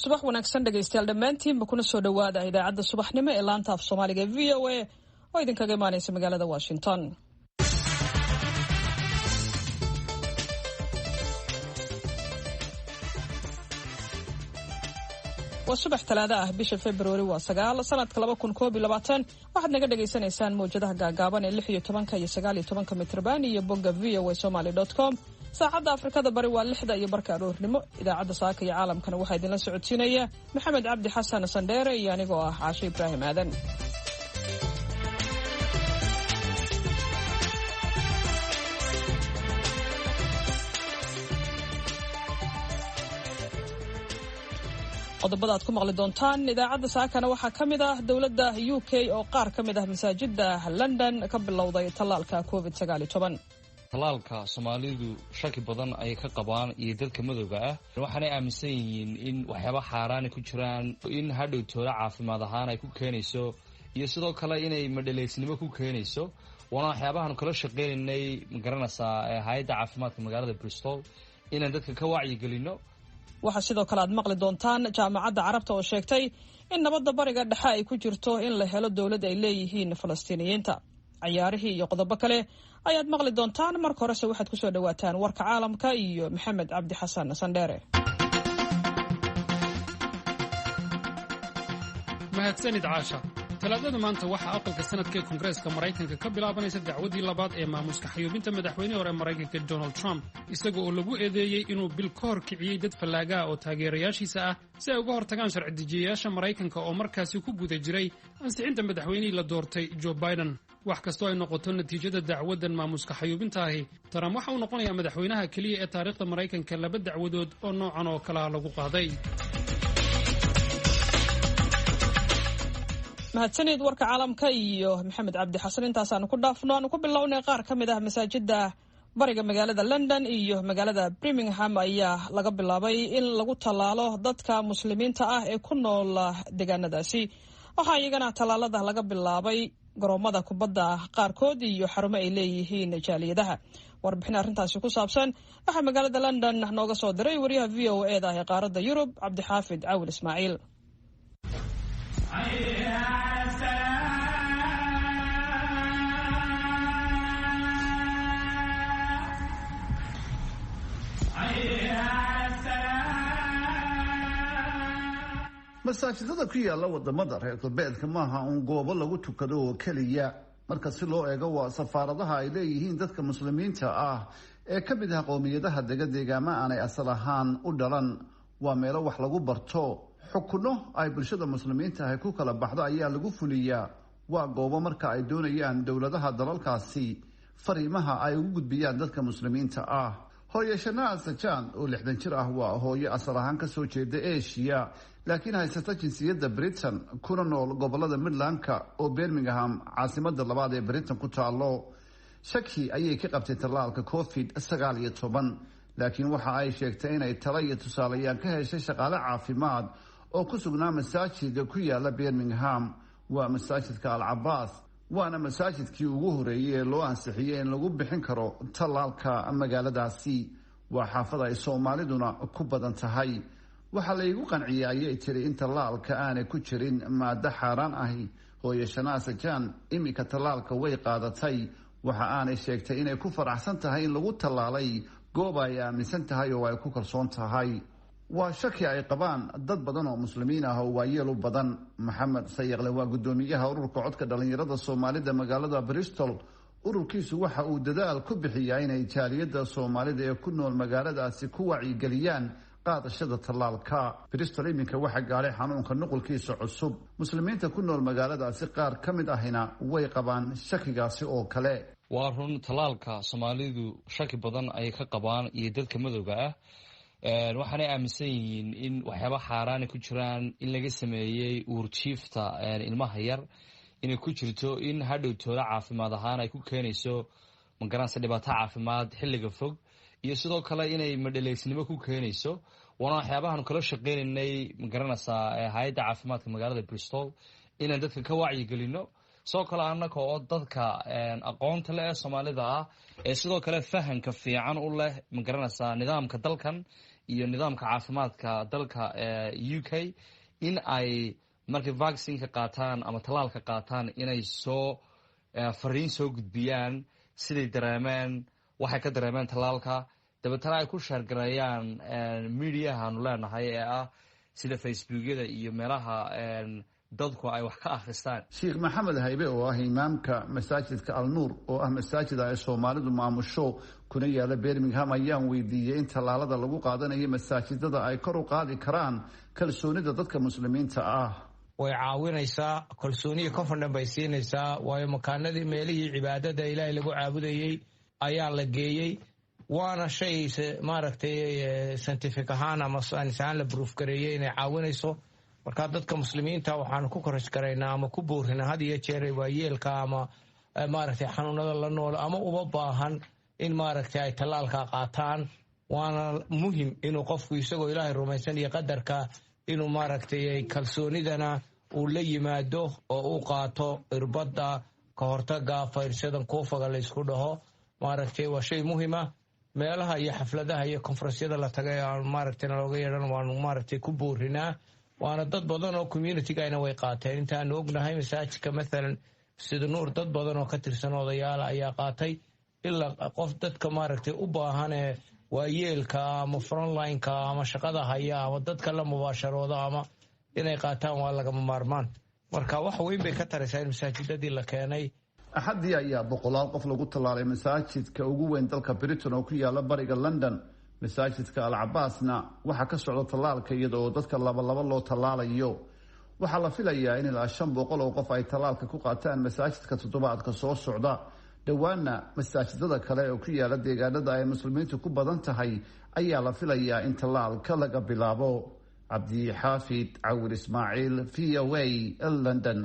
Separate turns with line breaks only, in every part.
subax wanaagsan dhegaystayaal dhammaantiinba kuna soo dhowaada idaacadda subaxnimo ee laanta af soomaaliga v o a oo idinkaga imaanaysa magaalada washington. waa subax talaado ah bisha February waa 9 sanadka 2021 waxaad naga dhageysanaysaan mowjadaha gaagaaban ee 16 iyo 19 mitrban iyo bogga voasomali.com. saacadda Afrikada bari waa 6 iyo barka aroornimo. idaacadda saaka iyo caalamkana waxaa idinla socodsiinaya Maxamed Cabdi Xasan Sandheere iyo anigoo ah Caasho Ibraahim Aadan. qodobada aad ku maqli doontaan idaacadda saakana waxaa ka mid ah dowladda UK oo qaar ka mid ah masaajidda London ka bilowday tallaalka COVID-19.
tallaalka Soomaalidu shaki badan ay ka qabaan iyo dadka madowga ah waxaanay aaminsan yihiin in waxyaabo xaaraan ku jiraan, in hadhowtooda caafimaad ahaan ay ku keenayso iyo sidoo kale inay madhaleysnimo ku keenayso. waana waxyaabahan kala shaqeynay magaranaysaa hay'adda caafimaadka magaalada Bristol inaan dadka ka wacyi gelino.
waxaa sidoo kale aad maqli doontaan jaamacadda carabta oo sheegtay in nabadda bariga dhexe ay ku jirto in la helo dowlad ay leeyihiin Falastiiniyiinta. ciyaarihii iyo qodobo kale ayaad maqli doontaan. marka horese waxaad ku soo dhawaataan warka caalamka iyo Maxamed Cabdi Xasan Sandheere.
mahadsanid Caasha. talaadada maanta waxaa aqalka sanadka ee Koongareeska Mareykanka ka bilaabanaysa dacwadii labaad ee maamuska xayuubinta madaxweynihii hore Mareykanka Donald Trump, isaga oo lagu eedeeyey inuu bil ka hor kiciyey dad fallaaga oo taageerayaashiisa ah si ay uga hortagaan sharci dejiyayaasha Mareykanka oo markaasi ku guda jiray ansixinta madaxweynihii la doortay Joe Biden. wax kastoo ay noqoto natiijada dacwadan maamuska xayuubinta ahi, Trump waxa uu noqonayaa madaxweynaha keliya ee taariikhda Mareykanka laba dacwadood oo noocan oo kala lagu qaaday.
mahadsanid warka caalamka iyo Maxamed Cabdi Xasan. intaasaan ku dhaafno aan ku bilownay qaar ka mid ah masaajidda bariga magaalada London iyo magaalada Birmingham ayaa laga bilaabay in lagu tallaalo dadka muslimiinta ah ee ku nool deegaanadaasi. waxaa iyagana tallaalada laga bilaabay garoomada kubadda qaarkood iyo xarumo ay leeyihiin jaaliyadaha. warbixin arrintaasi ku saabsan waxaa magaalada London nooga soo diray wariyaha VOA da ee qaaradda Yurub Cabdixaafid Caawil Ismaaciil.
masaajidada ku yaala wadamada reer galbeedka maaha uun goobo lagu tukado oo keliya. marka si loo eego waa safaaradaha ay leeyihiin dadka muslimiinta ah ee ka mid ah qowmiyadaha degadeegaama aanay asal ahaan u dhalan. waa meelo wax lagu barto, xukuno ay bulshada muslimiinta ah ku kala baxdo ayaa lagu fuliyaa. waa goobo marka ay doonayaan dowladaha dalalkaasi fariimaha ay ugu gudbiyaan dadka muslimiinta ah. hooyo Shanaa Sajaan oo 60 jir ah waa hooyo asal ahaan kasoo jeeda Asia laakiin haysata jinsiyadda Britain kuna nool gobolada Midlandka oo Birmingham caasimada labaad ee Britain ku taalo. shaki ayay ka qabtay tallaalka COVID-19 laakiin waxa ay sheegtay inay talo iyo tusaalayaan ka heshay shaqaale caafimaad oo ku sugnaa masaajidka ku yaala Birmingham. waa masaajidka Al-Abbas, waana masaajidkii ugu horeeyay ee loo ansixiyay in lagu bixin karo tallaalka magaaladaasi. waa xaafad ay Soomaaliduna ku badan tahay. waxaa la igu qanciyay ayay tiri in tallaalka aanay ku jirin maado xaaraan ahi. hooyo Shanaa Sajaan imika tallaalka way qaadatay. waxa aanay sheegtay inay ku faraxsan tahay in lagu tallaalay goob ay aaminsan tahay oo ay ku kalsoon tahay. waa shaki ay qabaan dad badan oo muslimiin ah oo waayeel u badan. Maxamed Sayaqle waa gudoomiyaha ururka codka dhalinyarada Soomaalida magaalada Bristol. ururkiisu waxa uu dadaal ku bixiyaa inay jaaliyada Soomaalida ee ku nool magaaladaasi ku wacyigeliyaan qaadashada tallaalka. Bristol iminka waxa gaaray xanuunka nuqulkiisa cusub. muslimiinta ku nool magaaladaasi qaar ka mid ahina way qabaan shakigaasi oo kale.
waa run tallaalka Soomaalidu shaki badan ay ka qabaan iyo dadka madowga ah waxaanay aaminsan yihiin in waxyaabo xaaraan ku jiraan, in laga sameeyey uurjiifta ilmaha yar, inay ku jirto in hadhowtooda caafimaad ahaan ay ku keenayso magaranaysa dhibaato caafimaad xilliga fog iyo sidoo kale inay madhaleysnimo ku keenayso. waana waxyaabahan kala shaqeynay magaranaysaa hay'adda caafimaadka magaalada Bristol inaan dadka ka wacyi gelino. sidoo kale annaka oo dadka aqoonta leh ee Soomaalida ah ee sidoo kale fahanka fiican u leh magaranaysaa nidaamka dalkan iyo nidaamka caafimaadka dalka UK in ay markay vaccineka qaataan ama tallaalka qaataan inay fariin soo gudbiyaan siday dareemeen waxay ka dareemeen tallaalka dabeetana ay ku sheergareeyaan mediahaanu leenahay ee ah sida facebookyada iyo meelaha dadku ay wax ka akhristaan.
Sheekh Maxamed Haybe oo ah imaamka masaajidka Al-Nuur oo ah masaajid ay Soomaalidu maamusho kuna yaala Birmingham ayaan weydiiyay in tallaalada lagu qaadanayo masaajidada ay kor u qaadi karaan kalsoonida dadka muslimiinta ah.
way caawinaysaa kalsooniyo confidence bay siinaysaa waayo makaanadii meelihii cibaadada ilaahay lagu caabudayay ayaa la geeyay waana shay maaragtay scientific ahaan ama science ahaan la proof gareeyay inay caawinayso marka dadka muslimiinta waxaan ku korash karaynaa ama ku boorinaa had iyo jeer waayeelka ama maaragtay xanuunada la nool ama uba baahan in maaragtay ay tallaalka qaataan waana muhiim inuu qofku isagoo ilaahay rumaysan iyo qadarka inuu maaragtay kalsoonidana uu la yimaado oo uu qaato irbadda ka hortaga fayrsadan koofaga la isku dhaho maaragtay waa shay muhiima meelaha iyo xafladaha iyo konferensyada la tagay aan maaragtay looga yeeran waan maaragtay ku boorinaa waana dad badan oo community-gayna way qaateen intaan ognahay masaajidka maalan sida Nuur dad badan oo ka tirsan odayaal ayaa qaatay ilaa qof dadka maaragtay u baahan waayeelka ama frontline-ka ama shaqada haya ama dadka la mubaasharooda ama inay qaataan waa lagama maarmaan marka wax weyn bay ka taraysaa in masaajidadii la keenay.
Axadii ayaa boqolaal qof lagu tallaalay masaajidka ugu weyn dalka Britain oo ku yaala bariga London. Masaajidka Al-Cabbaasna waxaa ka socda tallaalka iyada oo dadka laba loo tallaalayo. Waxaa la filayaa in ilaa 500 oo qof ay tallaalka ku qaataan masaajidka toddobaadka soo socda. Dhawaana masaajidada kale oo ku yaala deegaanada ay muslimiintu ku badan tahay ayaa la filayaa in tallaalka laga bilaabo. Cabdi Xaafid Cawil Ismaaciil VOA London.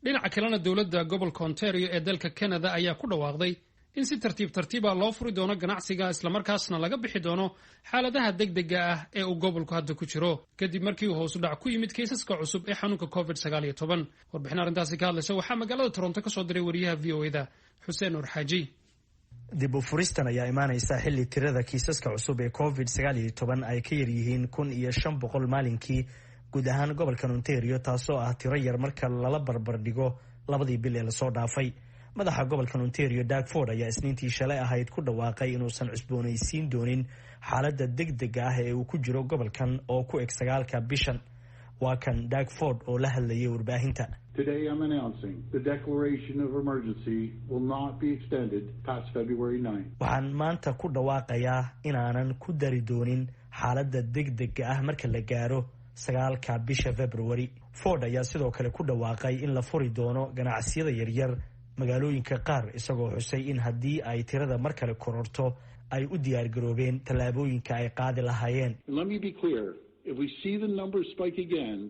dhinaca kalena dowladda gobolka Ontario ee dalka Canada ayaa ku dhawaaqday in si tartiib loo furi doono ganacsiga isla markaasna laga bixi doono xaaladaha degdega ah ee uu gobolku hadda ku jiro kadib markii uu hoos u dhac ku yimid kiisaska cusub ee xanuunka COVID-19 warbixin arrintaasi ka hadlaysa waxaa magaalada Toronto ka soo diray wariyaha VOA-da Xuseen Nur Xaaji.
dib u furistan ayaa imaanaysa xilli tirada kiisaska cusub ee COVID-19 ay ka yar yihiin 1,500 maalinkii guud ahaan gobolka Ontario taasoo ah tiro yar marka lala barbar dhigo labadii bil ee la soo dhaafay. madaxa gobolka Ontario Doug Ford ayaa isniintii shalay ahayd ku dhawaaqay inuusan cusboonaysiin doonin xaaladda degdega ah ee uu ku jiro gobolkan oo ku eg 9 bishan. waa kan Doug Ford oo la hadlayay warbaahinta.
Today I'm announcing the declaration of emergency will not be extended past February 9.
waxaan maanta ku dhawaaqayaa inaanan ku dari doonin xaaladda degdega ah marka la gaaro 9 bisha February. Ford ayaa sidoo kale ku dhawaaqay in la furi doono ganacsiyada yaryar magaalooyinka qaar isagoo xusay in haddii ay tirada mar kale kororto ay u diyaar garoobeen tallaabooyinka ay qaadi lahaayeen.
Let me be clear, if we see the numbers spike again,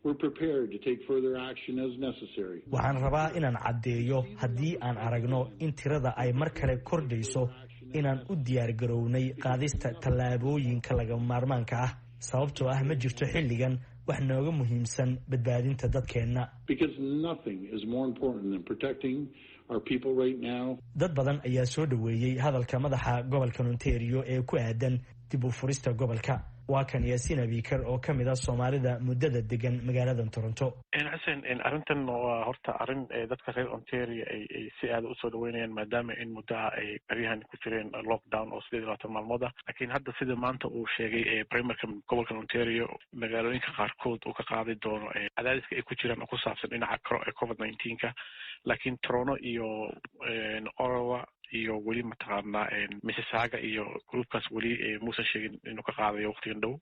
we're prepared to take further action as necessary.
waxaan rabaa inaan caddeeyo haddii aan aragno in tirada ay mar kale kordhayso inaan u diyaar garownay qaadista tallaabooyinka lagama maarmaanka ah sababtoo ah ma jirto xilligan wax nooga muhiimsan badbaadinta dadkeenna.
Because nothing is more important than protecting our people right now.
dad badan ayaa soo dhaweeyay hadalka madaxa gobolka Ontario ee ku aadan dib u furista gobolka. waa kan Yaasiin Abikar oo ka mid ah Soomaalida muddada degan magaalada Toronto.
xasan arrintan waa horta arrin dadka reer Ontario ay si aad u soo dhaweynayaan maadaama in muddaha ay bariyahan ku jireen lockdown oo 28 maalmood ah laakiin hadda sida maanta uu sheegay primarka gobolka Ontario magaalooyinka qaarkood uu ka qaadi doono cadaadiska ay ku jiraan oo ku saabsan dhinaca COVID-19 laakiin Toronto iyo Ottawa iyo weli mataqaanaa Mississauga iyo groupkaas weli muusan sheegin inuu ka qaadayo waqtigan dhow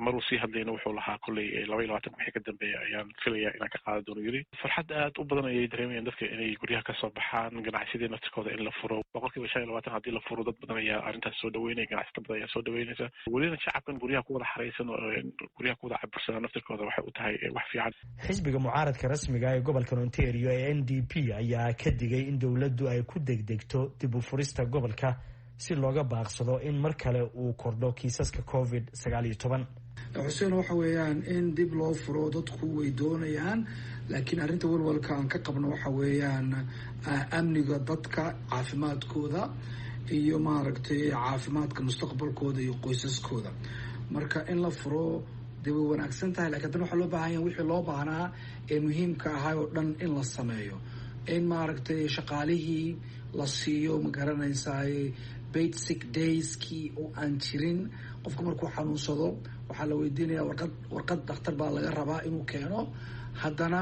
maruu sii hadlayna wuxuu lahaa kolley 22 wixii ka dambeeya ayaan filayaa inaan ka qaadi doono yiri farxad aad u badan ayay dareemayaan dadka inay guryaha ka soo baxaan ganacsiga naftirkooda in la furo 25% haddii la furo dad badan ayaa arrintaas soo dhaweynaya ganacsato badan ayaa soo dhaweynaysa welina shacabkan guryaha ku wada xareysan oo guryaha ku wada cabursan naftirkooda waxay u tahay wax fiican.
xisbiga mucaaradka rasmiga ee gobolka Ontario ee NDP ayaa ka digay in dowladdu ay ku degdegto dib u furista gobolka si looga baaqsado in mar kale uu kordho kiisaska COVID-19.
xuseen waxa weeyaan in dib loo furo dadku way doonayaan laakiin arrinta walwalka aan ka qabno waxa weeyaan amniga dadka caafimaadkooda iyo maaragtay caafimaadka mustaqbalkooda iyo qoysaskooda. marka in la furo dee way wanaagsan tahay, lakiin haddana waxaa loo baahan yahay wixii loo baahnaa ee muhiimka ahaa oo dhan in la sameeyo, in maaragtay shaqaalihii la siiyo magaranaysaay basic dayskii oo aan jirin. qofka markuu xanuunsado waxaa la weydiinaya warqad dhakhtar baa laga rabaa inuu keeno, haddana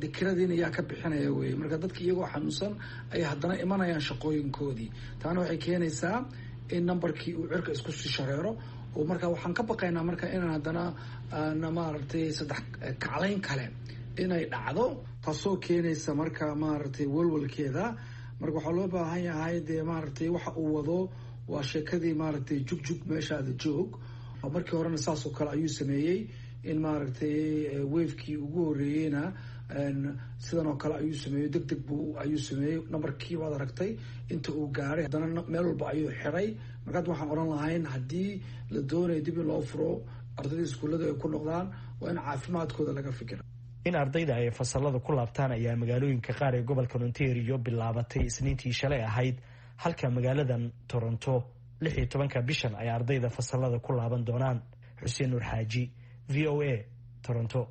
dekiradiina yaa ka bixinaya wey. marka dadka iyagoo xanuunsan ay haddana imanayaan shaqooyinkoodii, taana waxay keenaysaa in numberkii uu cirka isku sii shareero. oo marka waxaan ka baqaynaa marka inaan haddana maaragtay saddex kaclayn kale inay dhacdo, taasoo keenaysa marka maaragtay walwalkeeda. marka waxaa loo baahan yahay dee maaragtay waxa uu wado waa sheekadii maaragtay jugjug meeshaada joog. markii horena saas oo kale ayuu sameeyey, in maaragtay wafekii ugu horeeyeyna sidan oo kale ayuu sameeyey, deg ayuu sameeyey. numberkii waad aragtay inta uu gaaray, haddana meel walba ayuu xiray. marka hadda waxaan odhan lahayn haddii la doonayo dib in loo furo ardayda iskuullada ay ku noqdaan, waa in caafimaadkooda laga fikira.
in ardayda ay fasalada ku laabtaan ayaa magaalooyinka qaar ee gobolka Ontario bilaabatay isniintii shalay ahayd, halka magaaladan Toronto 16 bishan ay ardayda fasalada ku laaban doonaan. Xuseen Nur Xaaji, VOA, Toronto.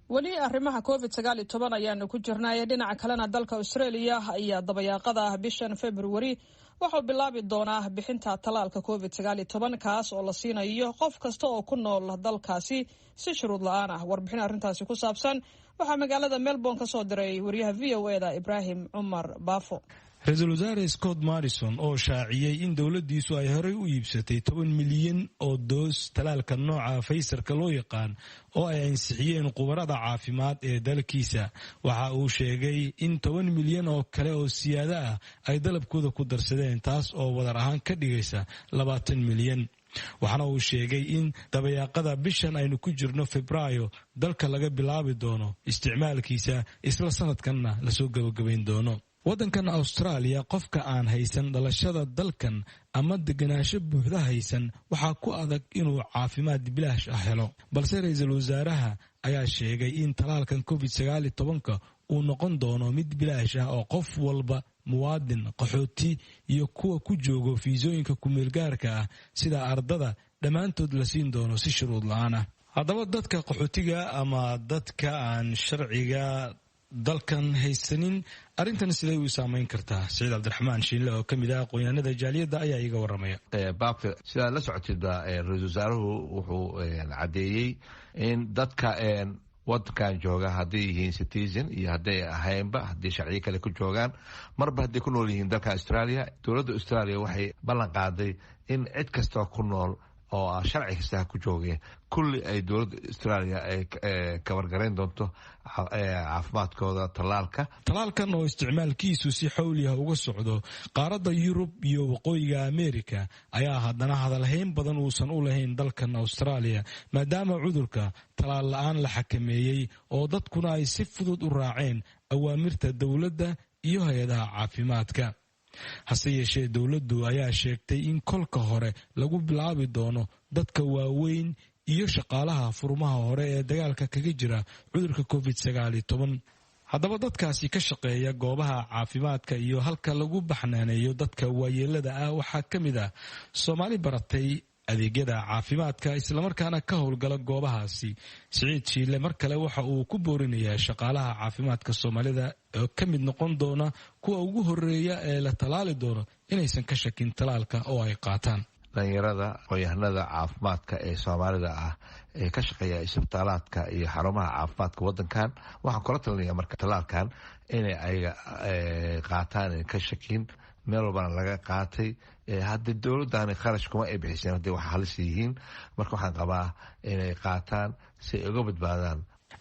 weli arrimaha COVID-19 ayaanu ku jirnay. dhinaca kalena dalka Australia ayaa dabayaaqada bishan February wuxuu bilaabi doonaa bixinta talaalka COVID-19 kaas oo la siinayo qof kasta oo ku nool dalkaasi si shuruud la'aan ah. warbixin arrintaasi ku saabsan waxaa magaalada Melbourne ka soo diray wariyaha VOA-da Ibrahim Cumar Baafo.
ra-iisul wasaare Scott Morrison oo shaaciyey in dowladdiisu ay horey u iibsatay 10 milyan oo doos talaalka nooca Pfizer-ka loo yaqaan oo ay ansixiyeen khubarada caafimaad ee dalkiisa. waxa uu sheegay in 10 milyan oo kale oo siyaada ah ay dalabkooda ku darsadeen, taas oo wadar ahaan ka dhigaysa 20 milyan. waxaana uu sheegay in dabayaaqada bishan aynu ku jirno Febraayo dalka laga bilaabi doono isticmaalkiisa, isla sanadkanna lasoo gabagabayn doono. waddankan Australia qofka aan haysan dhalashada dalkan ama deganaansho buuxda haysan waxaa ku adag inuu caafimaad bilaash ah helo, balse ra-iisul wasaaraha ayaa sheegay in talaalkan COVID-19 uu noqon doono mid bilaash ah oo qof walba, muwaadin, qaxooti iyo kuwa ku joogo fiisooyinka ku-meelgaarka ah sida ardada, dhammaantood la siin doono si shuruud la'aan ah. haddaba dadka qaxootiga ama dadka aan sharciga dalkan haysanin, arrintan siday u saameyn kartaa? Saciid Cabdiraxmaan Shiinle oo ka mid ah aqoonyahanada jaaliyadda ayaa iga warramaya.
baabka sidaa la socotida ra-iisul wasaaruhu wuxuu caddeeyey in dadka wadankan jooga hadday yihiin citizen iyo hadday ahaynba, haddii sharciyo kale ku joogaan, marba hadday ku nool yihiin dalka Australia, dowladda Australia waxay ballan qaaday in cid kastoo ku nool oo sharci kasta ku joogeen kulli ay dowladda Australia ay kabargarayn doonto caafimaadkooda talaalkan
oo isticmaalkiisu si xawli ah uga socdo qaaradda Yurub iyo waqooyiga Ameerika ayaa haddana hadalhayn badan uusan u lahayn dalkan Australia, maadaama cudurka talaal la'aan la xakameeyey oo dadkuna ay si fudud u raaceen awaamirta dowladda iyo hay-adaha caafimaadka. hase yeeshee dowladdu ayaa sheegtay in kolka hore lagu bilaabi doono dadka waaweyn iyo shaqaalaha furmaha hore ee dagaalka kaga jira cudurka COVID-19. haddaba dadkaasi ka shaqeeya goobaha caafimaadka iyo halka lagu baxnaaneeyo dadka waayeelada ah waxaa ka mid ah Soomaali baratay adeegyada caafimaadka islamarkaana ka howlgala goobahaasi. Siciid Shiile mar kale waxa uu ku boorinayaa shaqaalaha caafimaadka Soomaalida oo ka mid noqon doona kuwa ugu horeeya ee la talaali doono inaysan ka shakin talaalka oo ay qaataan.
dhalinyarada aqoonyahanada caafimaadka ee Soomaalida ah ee ka shaqeeya isbitaalaadka iyo xarumaha caafimaadka wadankan waxaan kula talinayaa marka talaalkan inay ay qaataan ka shakin, meel walbana laga qaatay. hadda dowladdan kharash kuma ay bixiseen hadday wax halis yihiin, marka waxaan qabaa inay qaataan si ay uga badbaadaan.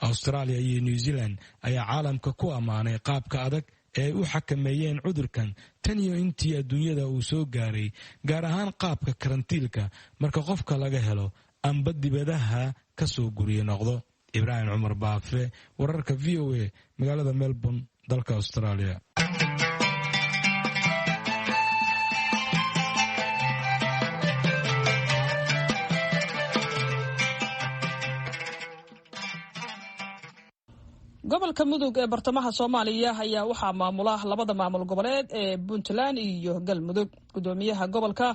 Australia iyo New Zealand ayaa caalamka ku ammaanay qaabka adag ee u xakameeyeen cudurkan tan iyo intii adduunyada uu soo gaaray, gaar ahaan qaabka karantiilka marka qofka laga helo amba dibadaha ka soo guriye noqdo. Ibrahim Cumar Baafe, wararka VOA, magaalada Melbourne, dalka Australia.
gobolka mudug ee bartamaha soomaaliya ayaa waxaa maamula labada maamul goboleed ee puntland iyo galmudug. gudoomiyaha gobolka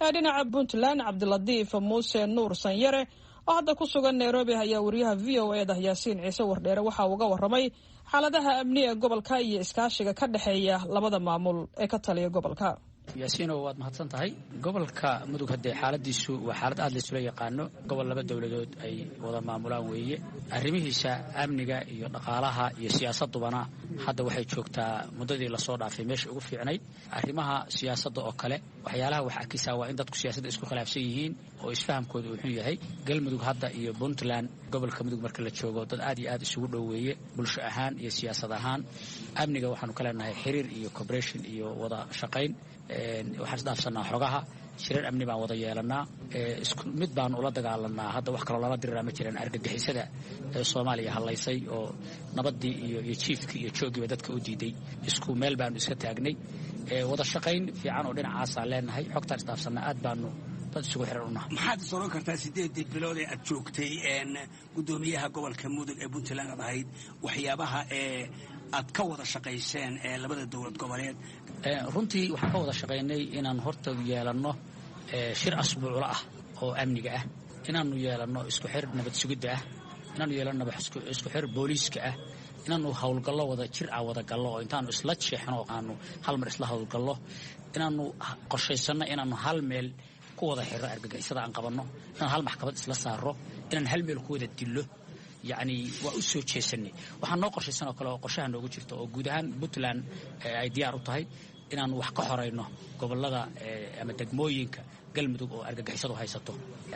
ee dhinaca puntland cabdilatiif muuse nuur sanyare oo hadda ku sugan nairobi ayaa wariyaha v o e da yaasiin ciise wardheere waxa uga waramay xaaladaha amni ee gobolka iyo iskaashiga ka dhexeeya labada maamul ee ka taliya gobolka.
yaasiino waad mahadsan tahay. gobolka mudug haddee xaaladiisu waa xaalad aad laysula yaqaano. gobol laba dowladood ay wada maamulaan weeye. arrimihiisa amniga iyo dhaqaalaha iyo siyaasadubana hadda waxay joogtaa muddadii lasoo dhaafay meesha ugu fiicnayd. arrimaha siyaasadda oo kale waxyaalaha wax akisaa waa in dadku siyaasadda isku khilaafsan yihiin oo isfahamkooda uu xun yahay. galmudug hadda iyo puntland gobolka mudug marka la joogo dad aad iyo aad isugu dhoweeye bulsho ahaan iyo siyaasad ahaan. amniga waxaanu ka leenahay xiriir iyo cooperation iyo wada shaqayn. waxaan isdhaafsanaa xogaha shirar amni baan wada yeelanaa. isku mid baanu ula dagaalanaa. hadda wax kaloo lala diriraa ma jiraan argagixisada ee soomaaliya hadlaysay oo nabadii iyo jiifkii iyo jooggiiba dadka u diiday. isku meel baanu iska taagnay. wada shaqayn fiican oo dhinacaasaan leenahay. xogtaan isdhaafsanaa aad baanu dad isugu xiran unaha.
maxaad is oran kartaa 8 bilood ee aad joogtay gudoomiyaha gobolka mudug ee puntland aad ahayd waxyaabaha aad ka wada shaqayseen labada dowlad goboleed?
runtii waxaan ka wada shaqaynay inaan horta yeelanno shir asbuucla ah oo amniga ah, inaannu yeelanno isku xir nabad sugidda ah, inaannu yeelanno isku xir booliiska ah, inaannu howlgallo wada jir ah wada gallo oo intaannu isla jeexno oo aanu hal mar isla howlgallo, inaannu qorshaysanno inaannu hal meel ku wada xiro argagixisada aan qabanno, inaan hal maxkamad isla saarro, inaan hal meel ku wada dillo. yacni waa u soo jeesanay. waxaan noo qorshaysan oo kale oo qorshaha noogu jirta oo guud ahaan puntland ay diyaar u tahay inaannu wax ka xorayno gobollada ama degmooyinka galmudug oo argagixisadu haysato.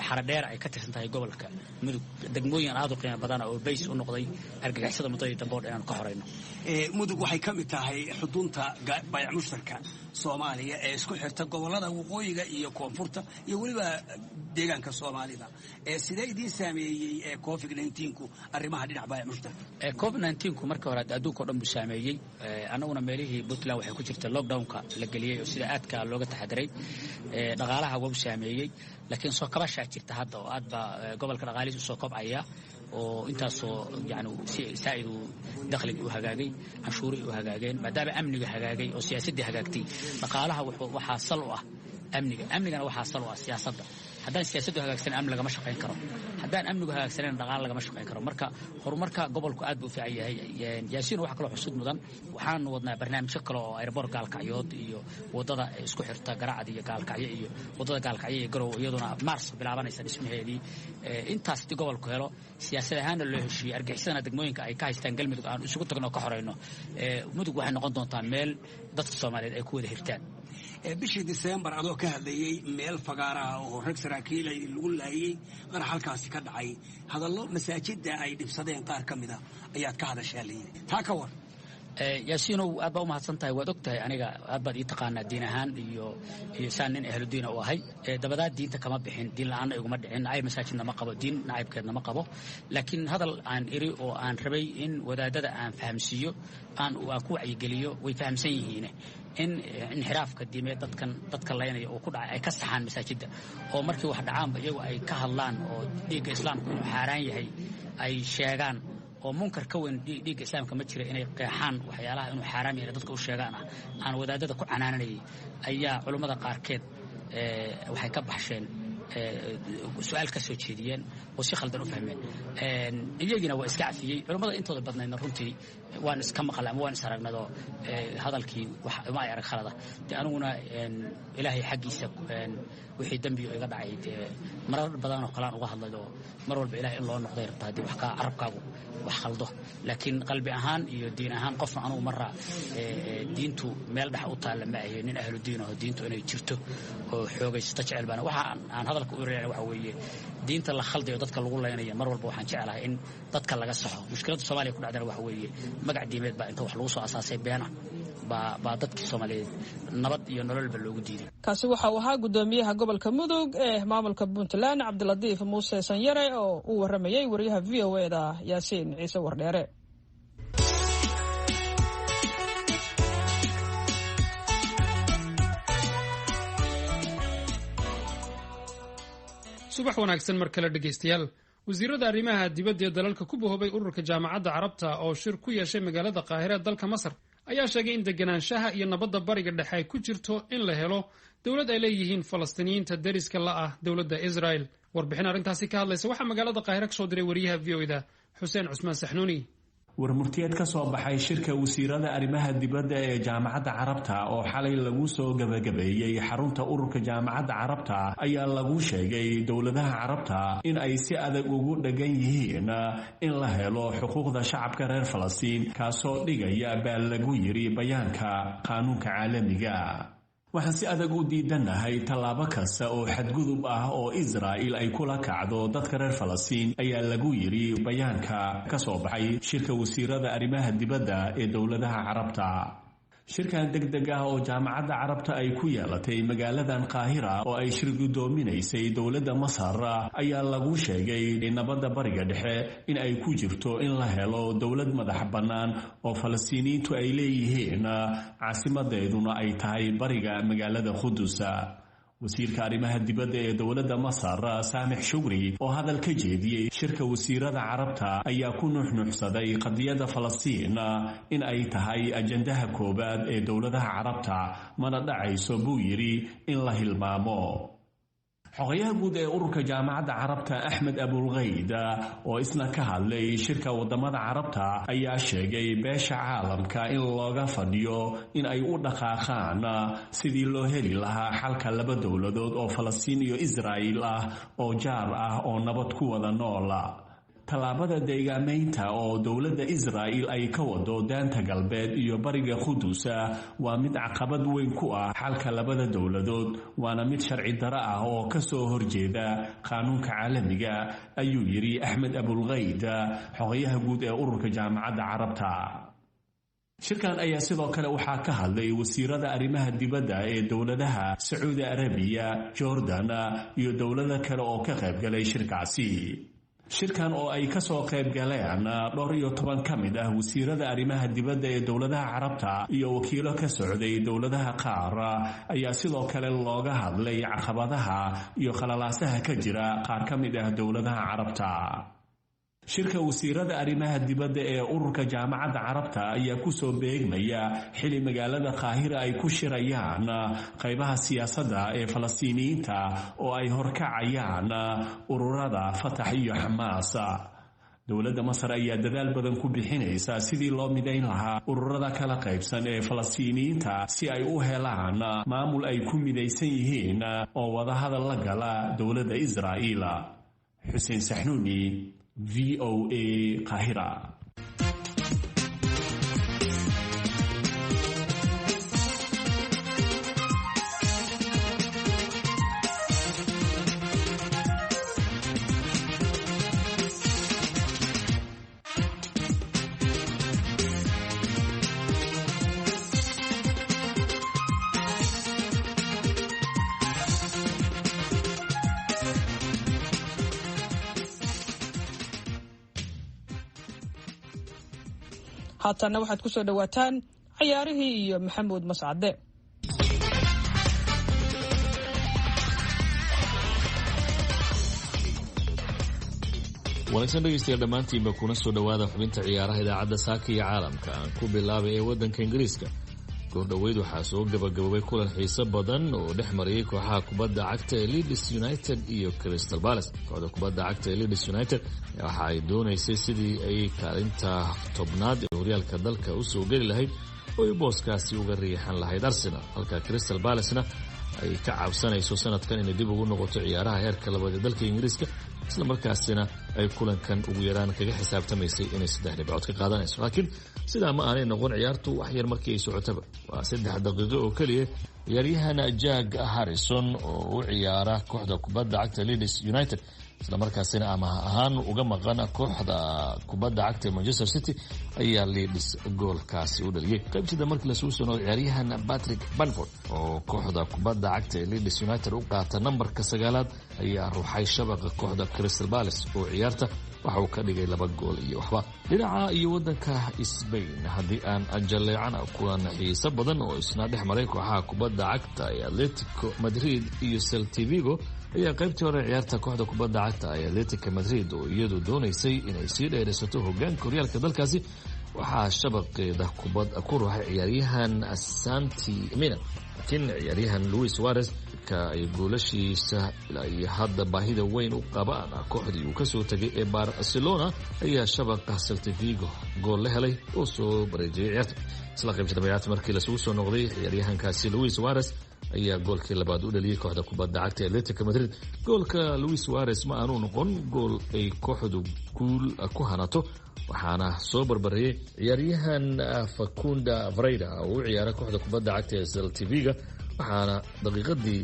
xaradheer ay ka tirsan tahay gobolka mudug degmooyin aad u qiimo badana oo bays u noqday argagixisada muddadii dambe oo inaannu ka xorayno.
mudug waxay ka mid tahay xudunta bayac mushtarka soomaaliya ee isku xirta gobollada waqooyiga iyo koonfurta iyo weliba deegaanka soomaalida. sidee idiin saameeyey covid-19ku arrimaha dhinac bayac mushtarka?
covid-19ku marka hore adduunka o dhan buu saameeyey. annaguna meelihii puntland waxay ku jirta lockdownka la geliyey oo sida aadka looga taxadiray. dhaqaalaha waa u saameeyey, laakiin soo kabashaa jirta hadda oo aad baa gobolka dhaqaalihiis u soo kobcaya oo intaasoo yani saa'id uu dakhliga u hagaagay, canshuurihii u hagaageen, maadaama amniga hagaagay oo siyaasaddii hagaagtay. dhaqaalaha waxaa sal u ah amnigana waxaa sal u ah siyaasadda. haddaan siyaasaddu hagaagsanen amni lagama shaqayn karo, haddaan amnigu hagaagsanen dhaqaala lagama shaqayn karo. marka horumarka gobolku aad buu u fiican yahay. yaasiin waxa kaloo xusud mudan, waxaanu wadnaa barnaamijyo kale oo aeroboort gaalkacyood iyo waddada isku xirta garacad iyo gaalkacyo iyo waddada gaalkacyo iyo garow iyaduna mars bilaabanaysa dhismaheedii. intaas haddii gobolku helo siyaasad ahaanna loo heshiiyey argaxisadana degmooyinka ay ka haystaan galmudug aan isugu tagno oo ka xorayno, mudug waxay noqon doontaa meel dadka soomaaliyeed ay ku wada hirtaan.
bishii December adoo ka hadlayay meel fagaara oo rag saraakiil ay lagu laayay qarax halkaasi ka dhacay, hadallo masaajidda ay dhibsadeen qaar ka mid ah ayaad ka hadashay. taa ka war
yaasiinow aad baa u mahadsan tahay. waad og tahay aniga aad baad ii taqaanaa diin ahaan iyo saan nin ahludiina u ahay. dabadaa diinta kama bixin, diin la-aanna iguma dhicin, nacayb masaajidna ma qabo, diin nacaybkeedna ma qabo. laakiin hadal aan iri oo aan rabay in wadaadada aan fahamsiiyo aan ku wacyigeliyo way fahamsan yihiin in inxiraafka diimeed dadka laynaya oo ku dhacay ay ka saxaan masaajidda, oo markii wax dhacaanba iyagu ay ka hadlaan oo dhiigga islaamku inuu xaaraan yahay ay sheegaan, oo munkar ka weyn dhiigga islaamka ma jira inay qeexaan waxyaalaha inuu xaaraam yahay dadka u sheegaan ah aan wadaadada ku canaananayay. ayaa culummada qaarkeed waxay ka baxsheen su-aal ka soo jeediyeen oo si khaldan u fahmeen. iyagiina waa iska cafiyey. culummada intooda badnaydna runtii waan iska maqla ama waan is aragnadoo hadalkii ma ay arag khalada. de aniguna ilaahay xaggiisa wixii dembiga iga dhacay dee marar badanoo kalean uga hadlaydoo mar walba ilahay in loo noqday rabta haddii wax kaa carabkaagu wax khaldo. laakiin qalbi ahaan iyo diin ahaan qofna anugu marra diintu meel dhex u taalla ma ahe nin ahlu diin aho diintu inay jirto oo xoogaysato jecel baana. waxa aan hadalka u reena waxa weeye diinta la khaldayo dadka lagu laynaya mar walba waxaan jeclahay in dadka laga saxo. mushkiladda Soomaaliya ku dhacdana waxa weeye magac diimeed baa inta wax lagu soo asaasay beena baa dadkii Soomaaliyeed nabad iyo nololba loogu diiday.
kaasi waxa uu ahaa gudoomiyaha gobolka mudug ee maamulka puntland cabdilatiif muuse sanyare oo uu waramayay wariyaha v o e da yaasiin ciise wardheere.
subax wanaagsan mar kale dhegaystayaal. wasiirada arrimaha dibadda ee dalalka ku bahoobay ururka jaamacadda carabta oo shir ku yeeshay magaalada qaahire ee dalka masar ayaa sheegay in deganaanshaha iyo nabadda bariga dhexe ay ku jirto in la helo dowlad ay leeyihiin falastiiniyiinta deriska la ah dowladda israel. warbixin arrintaasi ka hadlaysa waxaa magaalada qaahire kasoo diray wariyaha v o da xuseen cusmaan saxnuuni.
warmurtiyeed ka soo baxay shirka wasiirada arrimaha dibadda ee jaamacadda carabta oo xalay lagu soo gabagabeeyey xarunta ururka jaamacadda carabta ayaa lagu sheegay dowladaha carabta in ay si adag ugu dhagan yihiin in la helo xuquuqda shacabka reer falastiin kaasoo dhigaya baa lagu yiri bayaanka qaanuunka caalamiga. waxaan si adag u diidanahay tallaabo kasta oo xadgudub ah oo Israa'il ay kula kacdo dadka reer Falastiin ayaa lagu yiri bayaanka ka soo baxay shirka wasiirada arrimaha dibadda ee dowladaha Carabta. shirkan degdeg ah oo jaamacadda Carabta ay ku yeelatay magaaladan Qaahira oo ay shir gudoominaysay dowladda Masar ayaa lagu sheegay in nabadda bariga dhexe in ay ku jirto in la helo dowlad madax bannaan oo Falastiiniyiintu ay leeyihiin caasimadeeduna ay tahay bariga magaalada Qudus. wasiirka arrimaha dibadda ee dowladda Masar Saamix Shugri oo hadal ka jeediyey shirka wasiirada Carabta ayaa ku nuuxnuuxsaday qadiyadda Falastiin in ay tahay ajandaha koobaad ee dowladaha Carabta mana dhacayso buu yiri in la hilmaamo. xogayaha guud ee ururka jaamacadda Carabta Axmed Abulghayd oo isna ka hadlay shirka wadamada Carabta ayaa sheegay beesha caalamka in looga fadhiyo in ay u dhaqaaqaan sidii loo heli lahaa xalka laba dowladood oo Falastiin iyo Israa'iil ah oo jaar ah oo nabad ku wada nool. tallaabada deegaamaynta oo dowladda Israa'iil ay ka wado daanta galbeed iyo bariga Qudus waa mid caqabad weyn ku ah xalka labada dowladood waana mid sharci darro ah oo ka soo horjeeda qaanuunka caalamiga ayuu yiri Axmed Abulghayd xogayaha guud ee ururka jaamacadda Carabta. shirkan ayaa sidoo kale waxaa ka hadlay wasiirada arrimaha dibadda ee dowladaha Sacuudi Arabiya, Jordan iyo dowlado kale oo ka qayb galay shirkaasi. shirkan oo ay ka soo qayb galeen 12 ka mid ah wasiirada arrimaha dibadda ee dowladaha Carabta iyo wakiilo ka socday dowladaha qaar ayaa sidoo kale looga hadlay caqabadaha iyo khalalaasaha ka jira qaar ka mid ah dowladaha Carabta. shirka wasiirada arrimaha dibadda ee ururka jaamacadda Carabta ayaa ku soo beegmaya xili magaalada Qaahira ay ku shirayaan qaybaha siyaasadda ee Falastiiniyiinta oo ay horkacayaan ururada Fatah iyo Hamas. dowladda Masar ayaa dadaal badan ku bixinaysa sidii loo midayn lahaa ururada kala qaybsan ee Falastiiniyiinta si ay u helaan maamul ay ku midaysan yihiin oo wada hadal la gala dowladda Israa'iil. Xuseen Saxnuuni VOA Qaahira.
haatanna waxaad ku soo dhawaataan ciyaarihii iyo maxamuud mascade.
wanaagsan dhegeystayaal dhammaantiinba kuna soo dhowaada xubinta ciyaaraha idaacadda saaka iyo caalamka aan ku bilaabay ee waddanka ingiriiska. goordhoweyd waxaa soo gabagaboobay kulan xiiso badan oo dhex marayay kooxaha kubadda cagta ee Leeds United iyo Crystal Palace. kooxda kubadda cagta ee Leeds United waxa ay doonaysay sidii ay kaalinta tobnaad ee horyaalka dalka u soo geli lahayd oo ay booskaasi uga riixan lahayd Arsenal, halka Crystal Palace-na ay ka cabsanayso sanadkan inay dib ugu noqoto ciyaaraha heerka labaad ee dalka Ingiriiska, isla markaasina ay kulankan ugu yaraan kaga xisaabtamaysay inay 3 dhibcood ka qaadanayso. laakiin sidaa ma aanay noqon. ciyaartu wax yar markii ay socotaba waa 3 daqiiqo oo kaliya ciyaaryahan Jack Harrison oo u ciyaara kooxda kubadda cagta Leeds United isla markaasina amaah ahaan uga maqan kooxda kubadda cagta Manchester City ayaa Leeds goolkaasi u dhaliyay. qaybtida markii la soo soo ciyaaryahan Patrick Bamford oo kooxda kubadda cagta Leeds United u qaata nambarka 9 ayaa ruuxay shabaqa kooxda Crystal Palace oo ciyaarta waxa uu ka dhigay 2 gool iyo waxba. dhinaca iyo waddanka Spain haddii aan ajaleecana kulan xiiso badan oo isna dhex maray kooxaha kubadda cagta ee Atletico Madrid iyo Celta Vigo ayaa qaybtii hore ciyaarta kooxda kubadda cagta ee Atletico Madrid oo iyadu doonaysay inay sii dheeraysato hoggaanka horyaalka dalkaasi waxaa shabaqeeda kubad ku ruuxay ciyaaryahan Santi Mina, laakiin ciyaaryahan Luis Suarez ka ay goolashiisa ilaa hadda baahida weyn u qabaan kooxdii uu kasoo tagay ee Barcelona ayaa shabaqa Celta Vigo gool la helay oo soo bareejiyay ciyaarta. isla qaybta ciyaarta markii la soo noqday ciyaaryahankaasi Luis Suarez ayaa goolkii labaad u dhaliyay kooxda kubadda cagta ee Atletico Madrid. goolka Luis Suarez ma aanu noqon gool ay kooxdu guul ku hanato, waxaana soo barbareeyay ciyaaryahan Facundo Varela oo u ciyaara kooxda kubadda cagta ee Celta Vigo, waxaana daqiiqadii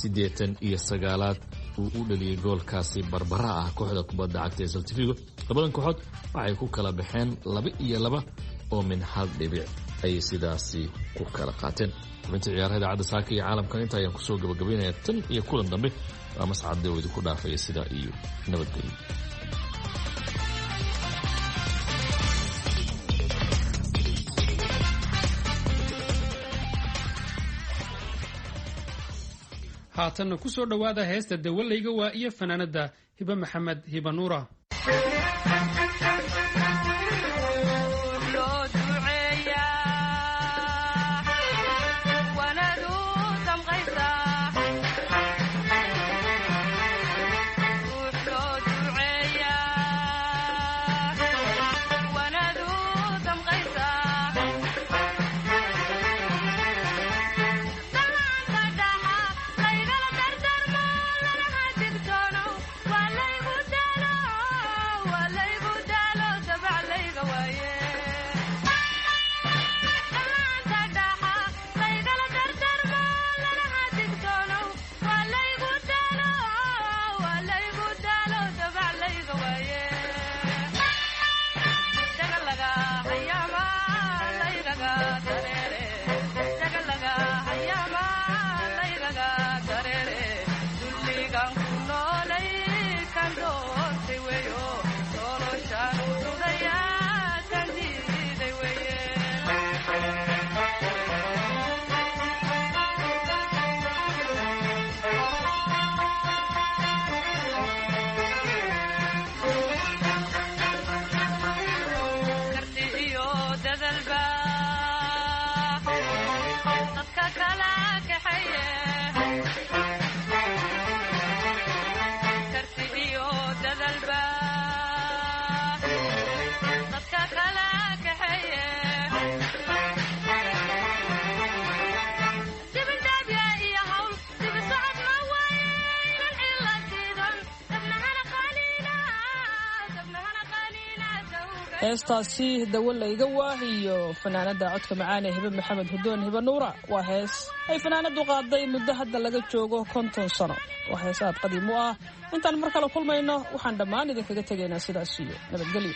89aad uu u dhaliyay goolkaasi barbara ah kooxda kubadda cagta ee Celta Vigo. labadan kooxood waxay ku kala baxeen 2-2 oo min hal dhibic ay sidaasi ku kala qaateen. xubinta ciyaaraha idaacadda saaka iyo caalamkan inta ayaan kusoo gabagabaynayaa tan iyo kulan dambe waa mascadde oo idinku dhaafaya sidaa iyo nabadgelyo.
haatanna ku soo dhowaada heesta dawalayga waa iyo fanaanada hiba maxamed hiba nuura.
heestaasi dawalayga waa iyo fanaanada codka macaane hiba maxamed hudoon hiba nuura waa hees ay fanaanadu qaaday muddo hadda laga joogo 50 sano. waa hees aad qadiim u ah. intaan mar kale kulmayno waxaan dhammaan idinkaga tegaynaa sidaas iyo nabadgelyo.